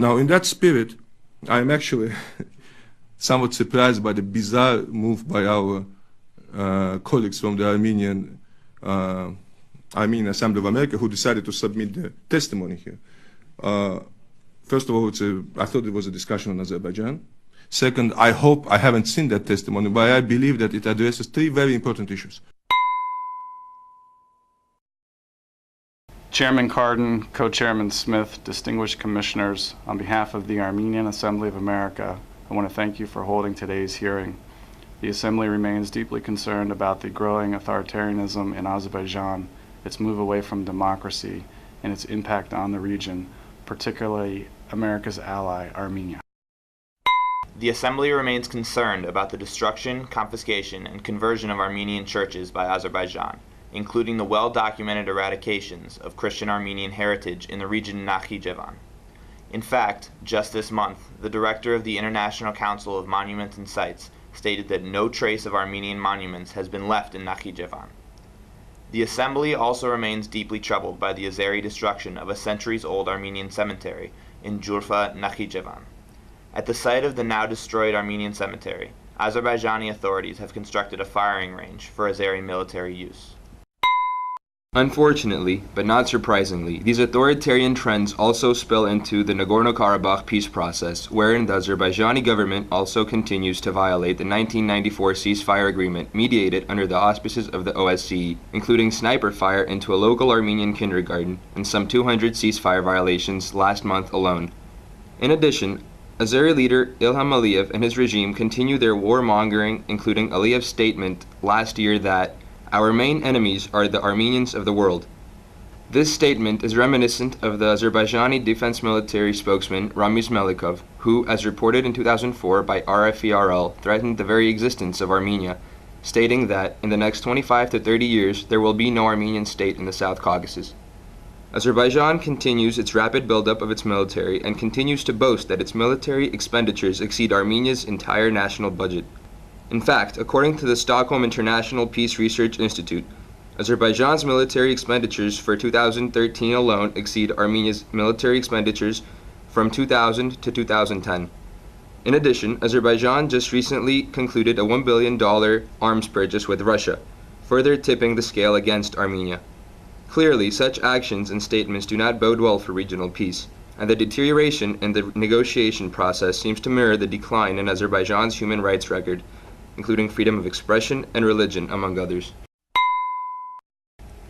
Now, in that spirit, I'm actually somewhat surprised by the bizarre move by our colleagues from the Armenian Assembly of America, who decided to submit the testimony here. First of all, I thought it was a discussion on Azerbaijan. Second, I haven't seen that testimony, but I believe that it addresses three very important issues. Chairman Cardin, Co-Chairman Smith, distinguished commissioners, on behalf of the Armenian Assembly of America, I want to thank you for holding today's hearing. The Assembly remains deeply concerned about the growing authoritarianism in Azerbaijan, its move away from democracy, and its impact on the region, particularly America's ally, Armenia. The Assembly remains concerned about the destruction, confiscation, and conversion of Armenian churches by Azerbaijan, including the well-documented eradications of Christian Armenian heritage in the region Nakhichevan. In fact, just this month, the director of the International Council of Monuments and Sites stated that no trace of Armenian monuments has been left in Nakhichevan. The Assembly also remains deeply troubled by the Azeri destruction of a centuries-old Armenian cemetery in Jurfa, Nakhichevan. At the site of the now-destroyed Armenian cemetery, Azerbaijani authorities have constructed a firing range for Azeri military use. Unfortunately, but not surprisingly, these authoritarian trends also spill into the Nagorno-Karabakh peace process, wherein the Azerbaijani government also continues to violate the 1994 ceasefire agreement mediated under the auspices of the OSCE, including sniper fire into a local Armenian kindergarten and some 200 ceasefire violations last month alone. In addition, Azeri leader Ilham Aliyev and his regime continue their warmongering, including Aliyev's statement last year that "Our main enemies are the Armenians of the world." This statement is reminiscent of the Azerbaijani defense military spokesman Ramiz Melikov, who, as reported in 2004 by RFERL, threatened the very existence of Armenia, stating that in the next 25 to 30 years there will be no Armenian state in the South Caucasus. Azerbaijan continues its rapid buildup of its military and continues to boast that its military expenditures exceed Armenia's entire national budget. In fact, according to the Stockholm International Peace Research Institute, Azerbaijan's military expenditures for 2013 alone exceed Armenia's military expenditures from 2000 to 2010. In addition, Azerbaijan just recently concluded a $1 billion arms purchase with Russia, further tipping the scale against Armenia. Clearly, such actions and statements do not bode well for regional peace, and the deterioration in the negotiation process seems to mirror the decline in Azerbaijan's human rights record, including freedom of expression and religion, among others.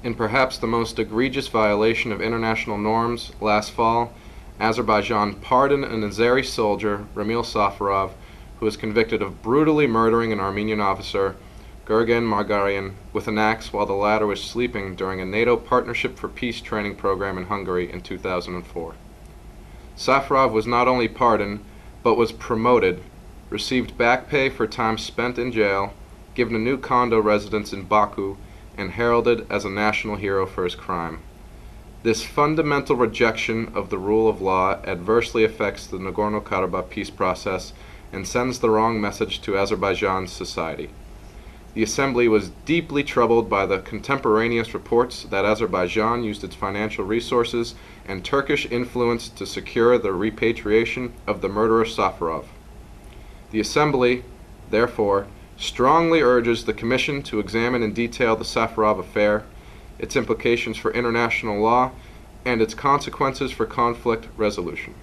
In perhaps the most egregious violation of international norms, last fall, Azerbaijan pardoned an Azeri soldier, Ramil Safarov, who was convicted of brutally murdering an Armenian officer, Gurgen Margarian, with an axe while the latter was sleeping during a NATO Partnership for Peace training program in Hungary in 2004. Safarov was not only pardoned, but was promoted, received back pay for time spent in jail, given a new condo residence in Baku, and heralded as a national hero for his crime. This fundamental rejection of the rule of law adversely affects the Nagorno-Karabakh peace process and sends the wrong message to Azerbaijan's society. The Assembly was deeply troubled by the contemporaneous reports that Azerbaijan used its financial resources and Turkish influence to secure the repatriation of the murderer Safarov. The Assembly, therefore, strongly urges the Commission to examine in detail the Safarov affair, its implications for international law, and its consequences for conflict resolution.